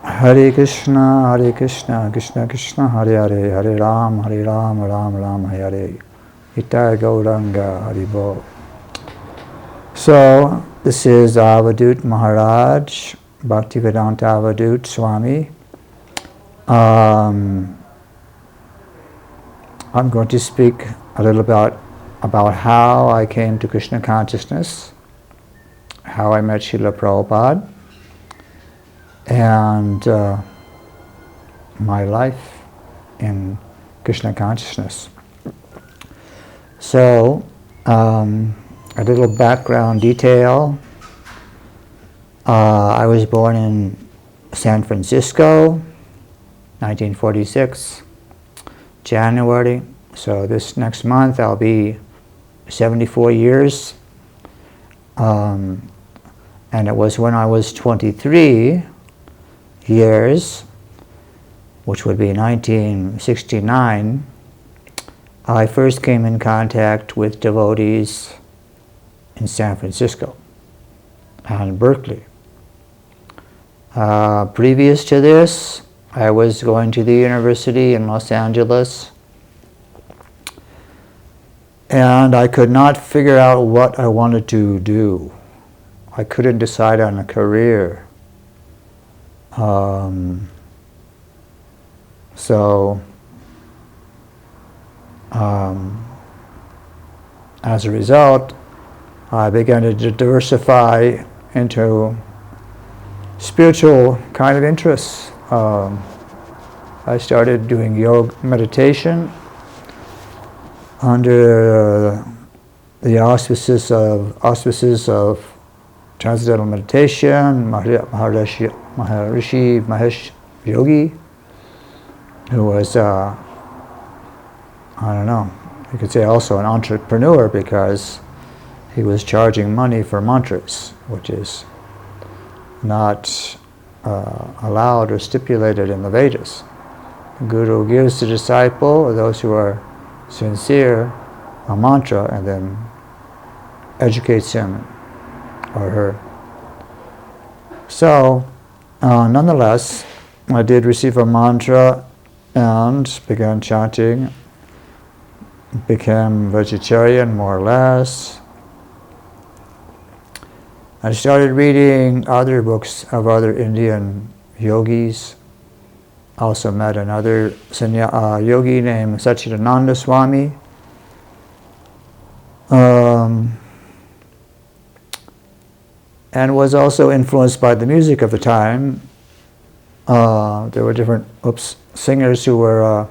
Hare Krishna, Krishna Krishna, Hare Hare, Hare Ram, Ram Ram, Hare Hare. Itai Gauranga, Hari Bol. So, this is Avadhoot Maharaj, Bhaktivedanta Avadhoot Swami. I'm going to speak a little about how I came to Krishna consciousness, how I met Srila Prabhupada, and my life in Krishna consciousness. So, a little background detail. I was born in San Francisco, 1946, January. So this next month I'll be 74 years. And it was when I was 23 years, which would be 1969, I first came in contact with devotees in San Francisco and Berkeley. Previous to this, I was going to the university in Los Angeles, and I could not figure out what I wanted to do. I couldn't decide on a career. As a result, I began to diversify into spiritual kind of interests. I started doing yoga meditation under the auspices of Transcendental Meditation, Maharishi Mahesh Yogi, who was, you could say also an entrepreneur, because he was charging money for mantras, which is not allowed or stipulated in the Vedas. The Guru gives the disciple, or those who are sincere, a mantra and then educates him or her. So, nonetheless, I did receive a mantra and began chanting, became vegetarian more or less. I started reading other books of other Indian yogis. Also met another yogi named Satchidananda Swami. And was also influenced by the music of the time. There were different singers who were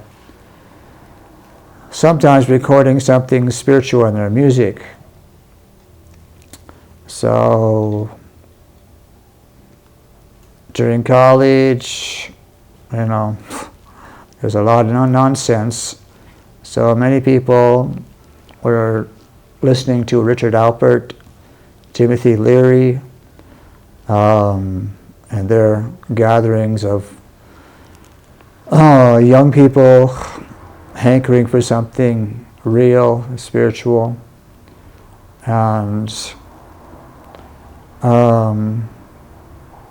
sometimes recording something spiritual in their music. So during college, there's a lot of nonsense. So many people were listening to Richard Alpert, Timothy Leary, and their gatherings of young people hankering for something real, spiritual, and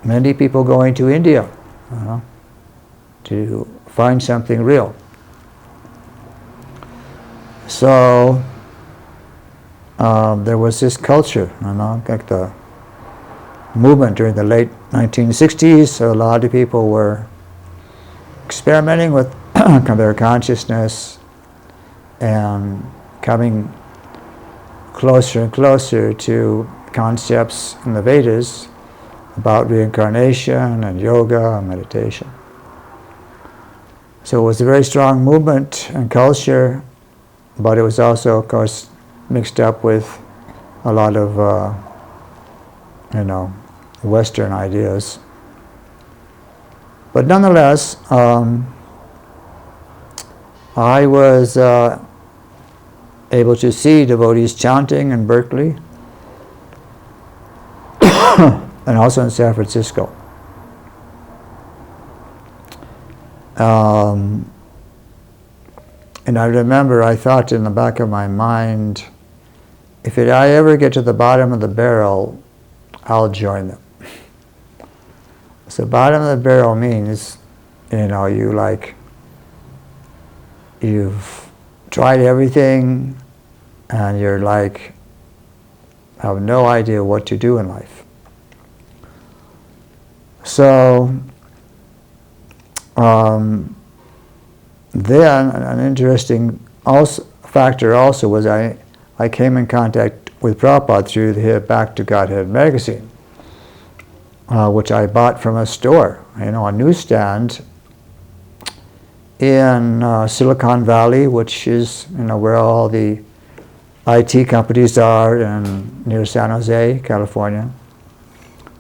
many people going to India to find something real. So there was this culture, like the movement during the late 1960s. So a lot of people were experimenting with their consciousness and coming closer and closer to concepts in the Vedas about reincarnation and yoga and meditation. So it was a very strong movement and culture, but it was also, of course, mixed up with a lot of, Western ideas. But nonetheless, I was able to see devotees chanting in Berkeley and also in San Francisco. And I remember I thought in the back of my mind, if I ever get to the bottom of the barrel, I'll join them. So bottom of the barrel means, you've tried everything and you're have no idea what to do in life. So then an interesting factor also was I came in contact with Prabhupada through the Back to Godhead magazine, which I bought from a store, a newsstand in Silicon Valley, which is where all the IT companies are, and near San Jose, California.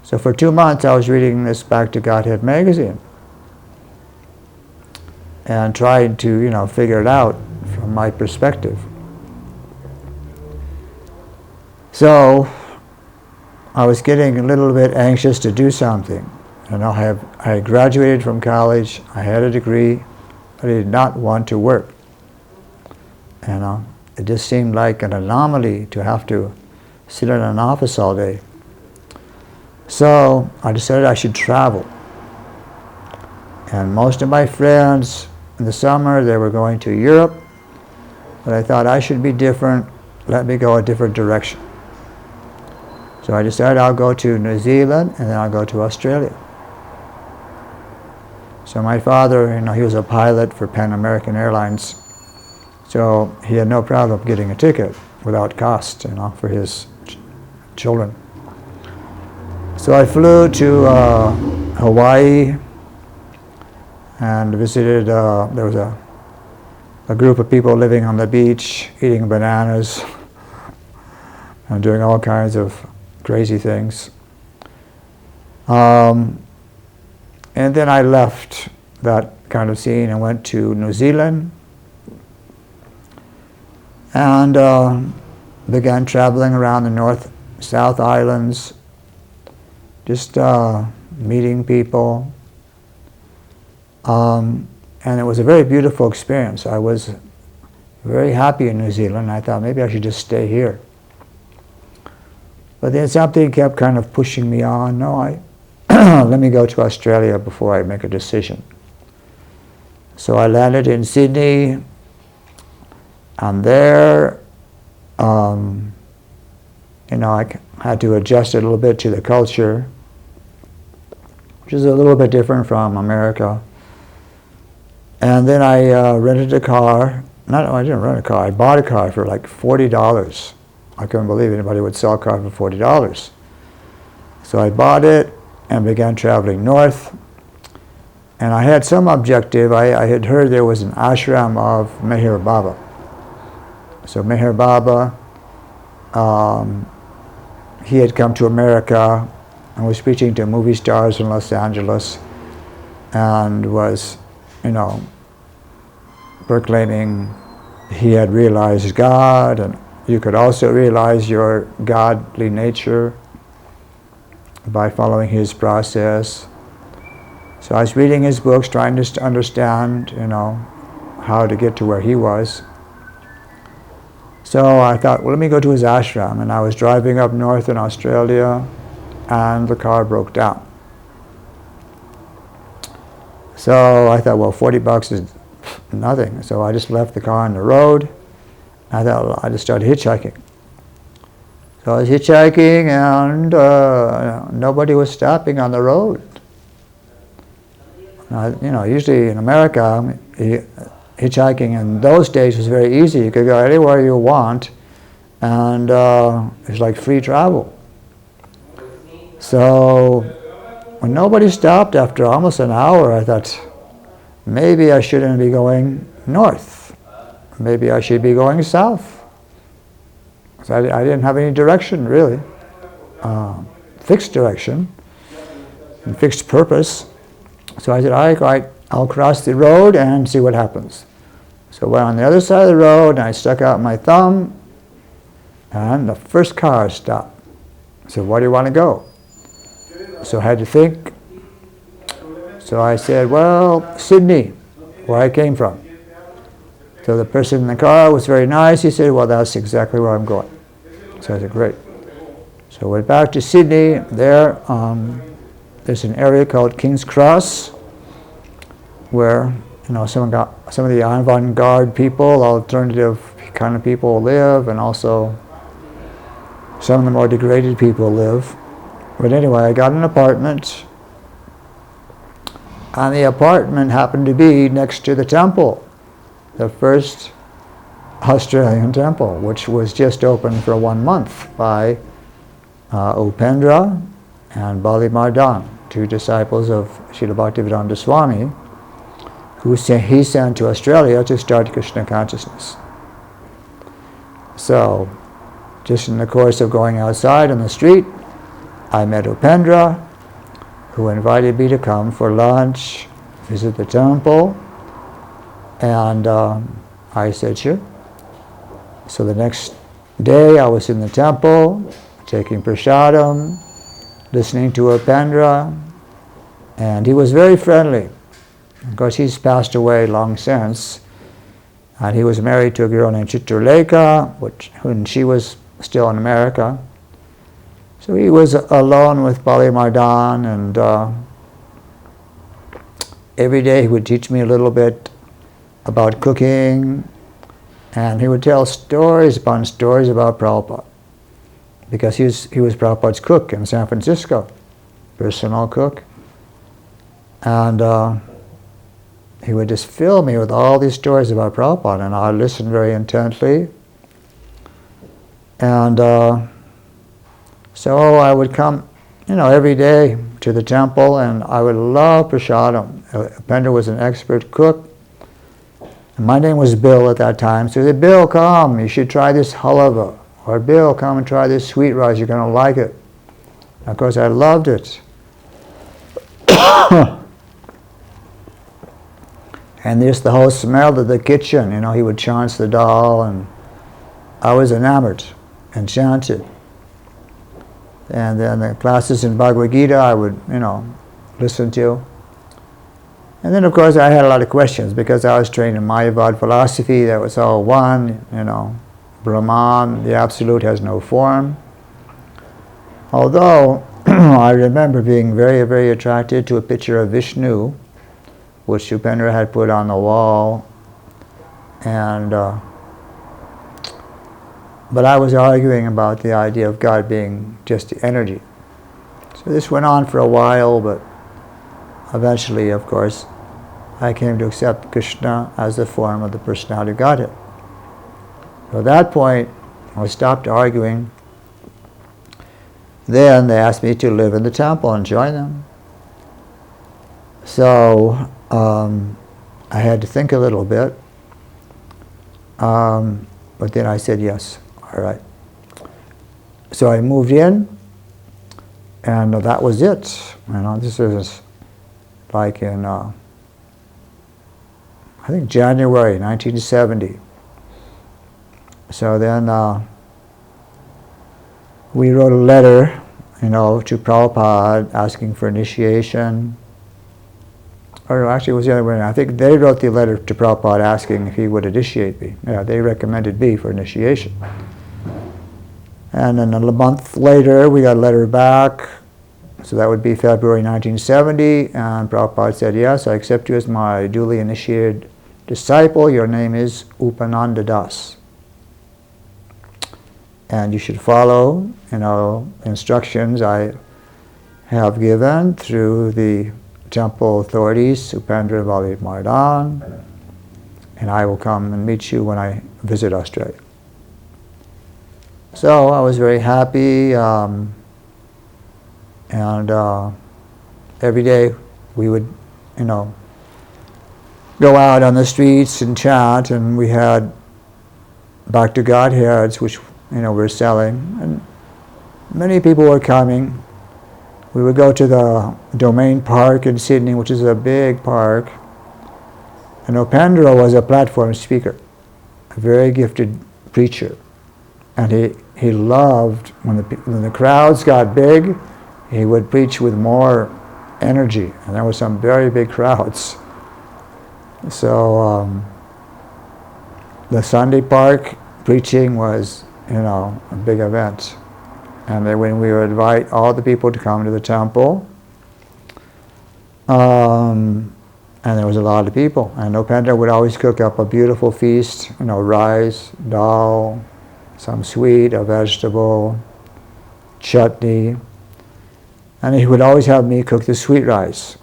So for 2 months I was reading this Back to Godhead magazine and trying to figure it out from my perspective. So I was getting a little bit anxious to do something. I had graduated from college, I had a degree, but I did not want to work. It just seemed like an anomaly to have to sit in an office all day. So I decided I should travel. And most of my friends in the summer, they were going to Europe, but I thought I should be different, let me go a different direction. So I decided I'll go to New Zealand and then I'll go to Australia. So my father, he was a pilot for Pan American Airlines, so he had no problem getting a ticket without cost, for his children. So I flew to Hawaii and visited, there was a group of people living on the beach, eating bananas and doing all kinds of crazy things. And then I left that kind of scene and went to New Zealand and began traveling around the North-South Islands, just meeting people. And it was a very beautiful experience. I was very happy in New Zealand. I thought maybe I should just stay here. But then something kept kind of pushing me on. No, let me go to Australia before I make a decision. So I landed in Sydney, and there, I had to adjust a little bit to the culture, which is a little bit different from America. And then I rented a car. I didn't rent a car. I bought a car for like $40. I couldn't believe anybody would sell a car for $40. So I bought it and began traveling north. And I had some objective. I had heard there was an ashram of Meher Baba. So Meher Baba, he had come to America and was preaching to movie stars in Los Angeles and was, proclaiming he had realized God, and you could also realize your godly nature by following his process. So I was reading his books, trying to understand, how to get to where he was. So I thought, well, let me go to his ashram. And I was driving up north in Australia, and the car broke down. So I thought, well, $40 is nothing. So I just left the car on the road. I thought, well, I just started hitchhiking. So I was hitchhiking, and nobody was stopping on the road. Usually in America, hitchhiking in those days was very easy. You could go anywhere you want, and it's like free travel. So when nobody stopped after almost an hour, I thought, maybe I shouldn't be going north. Maybe I should be going south. So I didn't have any direction, really. Fixed direction and fixed purpose. So I said, all right, I'll cross the road and see what happens. So I went on the other side of the road, and I stuck out my thumb, and the first car stopped. I said, where do you want to go? So I had to think. So I said, well, Sydney, where I came from. So the person in the car was very nice. He said, well, that's exactly where I'm going. So I said, great. So I went back to Sydney. There, there's an area called King's Cross where some of the avant-garde people, alternative kind of people live, and also some of the more degraded people live. But anyway, I got an apartment, and the apartment happened to be next to the temple, the first Australian temple, which was just opened for 1 month by Upendra and Bali Mardan, 2 disciples of Srila Bhaktivedanta Swami, who he sent to Australia to start Krishna consciousness. So, just in the course of going outside on the street, I met Upendra, who invited me to come for lunch, visit the temple, and I said sure. So the next day I was in the temple, taking prasadam, listening to Upendra, and he was very friendly. Of course, he's passed away long since, and he was married to a girl named Chitralekha, when she was still in America. So he was alone with Bali Mardan, and every day he would teach me a little bit about cooking, and he would tell stories upon stories about Prabhupada, because he was Prabhupada's cook in San Francisco, personal cook. And he would just fill me with all these stories about Prabhupada, and I listened very intently. And so I would come, every day to the temple, and I would love prasadam. Upendra was an expert cook. And my name was Bill at that time, so he said, Bill, come, you should try this halava. Or Bill, come and try this sweet rice, you're going to like it. And of course, I loved it. And there's the whole smell of the kitchen, he would chant the dal, and I was enamored, enchanted. And then the classes in Bhagavad Gita I would, listen to. And then, of course, I had a lot of questions, because I was trained in Mayavad philosophy, that was all one, Brahman, the Absolute, has no form. Although, I remember being very, very attracted to a picture of Vishnu, which Upendra had put on the wall, and but I was arguing about the idea of God being just energy. So this went on for a while, but eventually, of course, I came to accept Krishna as the form of the personality of Godhead. So at that point, I stopped arguing. Then they asked me to live in the temple and join them. So I had to think a little bit, but then I said yes. All right. So I moved in, and that was it. This was like in I think January 1970. So then we wrote a letter, to Prabhupada asking for initiation. Or actually, it was the other way around. I think they wrote the letter to Prabhupada asking if he would initiate me. Yeah, they recommended me for initiation. And then a month later, we got a letter back. So that would be February 1970. And Prabhupada said, yes, I accept you as my duly initiated disciple. Your name is Upananda Das. And you should follow, instructions I have given through the temple authorities, Upendra and Bali Mardan, and I will come and meet you when I visit Australia. So I was very happy, and every day we would, go out on the streets and chant, and we had Bhakti Godheads, which we're selling, and many people were coming. We would go to the Domain Park in Sydney, which is a big park, and Upendra was a platform speaker, a very gifted preacher, and he loved when the crowds got big, he would preach with more energy, and there were some very big crowds. So the Sunday Park preaching was a big event. And then when we would invite all the people to come to the temple, And there was a lot of people. And Upendra would always cook up a beautiful feast, rice, dal, some sweet, a vegetable, chutney. And he would always have me cook the sweet rice.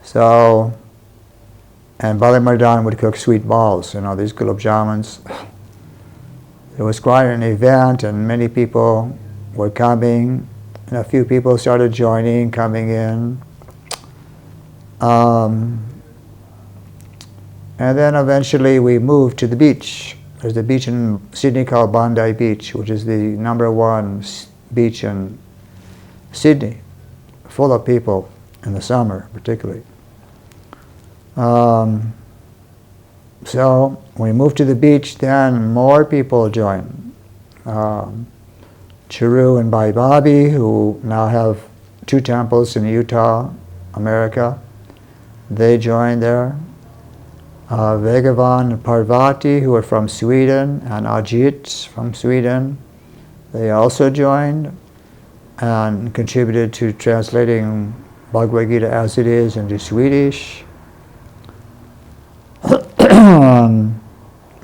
So, and Bali Mardan would cook sweet balls, these gulab jamans. It was quite an event, and many people were coming, and a few people started coming in. And then eventually we moved to the beach. There's a beach in Sydney called Bondi Beach, which is the #1 beach in Sydney, full of people in the summer particularly. So when we moved to the beach, then more people joined. Chiru and Bhai Bobby, who now have 2 temples in Utah, America, they joined there. Vegavan and Parvati, who are from Sweden, and Ajit from Sweden, they also joined and contributed to translating Bhagavad Gita as it is into Swedish.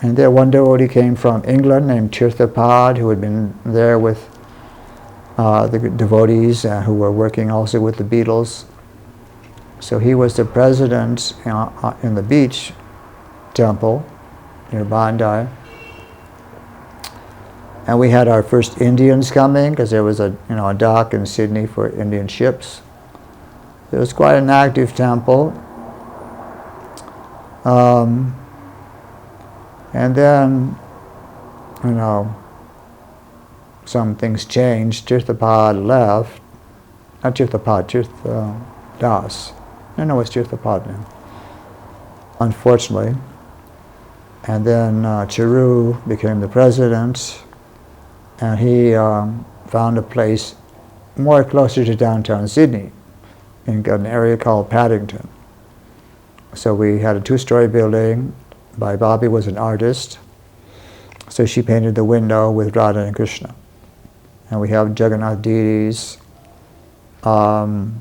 And there one devotee came from England named Tirthapad, who had been there with the devotees who were working also with the Beatles. So he was the president in the beach temple near Bondi. And we had our first Indians coming, because there was a dock in Sydney for Indian ships. It was quite an active temple. And then, some things changed. Tirthapad left. Not Tirthapad, Tirthadas. No, it's Tirthapad now, unfortunately. And then Chiru became the president, and he found a place more closer to downtown Sydney, in an area called Paddington. So we had a 2-story building. Bhai Bobby was an artist, so she painted the window with Radha and Krishna. And we have Jagannath deities. And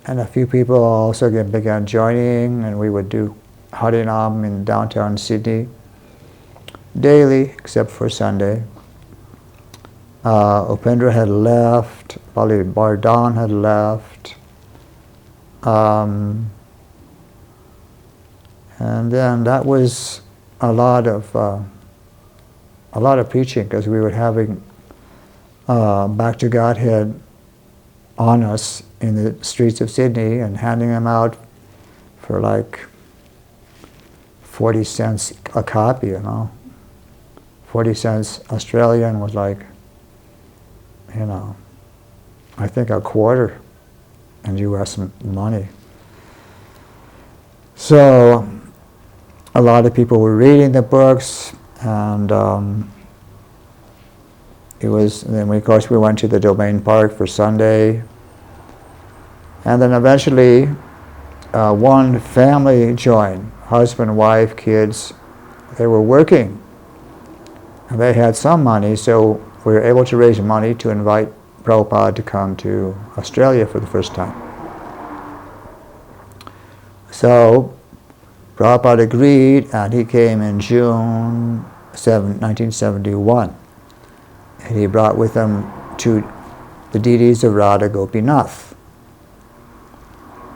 a few people also began joining, and we would do Harinam in downtown Sydney daily, except for Sunday. Upendra had left, Bali Mardan had left. And then that was a lot of preaching, because we were having Back to Godhead on us in the streets of Sydney and handing them out for like 40 cents a copy, 40 cents Australian was like, I think a quarter in US money. So a lot of people were reading the books, and then of course we went to the Domain Park for Sunday. And then eventually one family joined, husband, wife, kids. They were working, and they had some money, so we were able to raise money to invite Prabhupada to come to Australia for the first time. So Prabhupada agreed, and he came in June 1971. And he brought with him the deities of Radha Gopinath,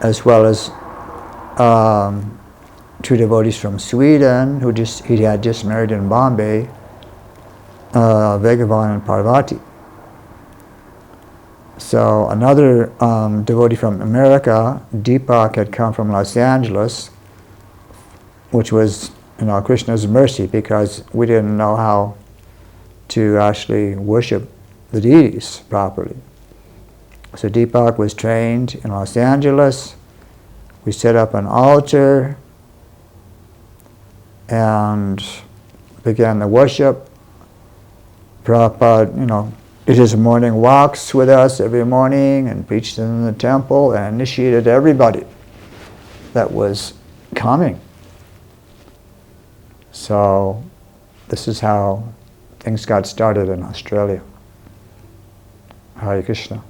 as well as 2 devotees from Sweden he had just married in Bombay, Vegavan and Parvati. So another devotee from America, Deepak, had come from Los Angeles, which was Krishna's mercy, because we didn't know how to actually worship the deities properly. So Deepak was trained in Los Angeles. We set up an altar and began the worship. Prabhupada, did his morning walks with us every morning and preached in the temple and initiated everybody that was coming. So this is how things got started in Australia. Hare Krishna.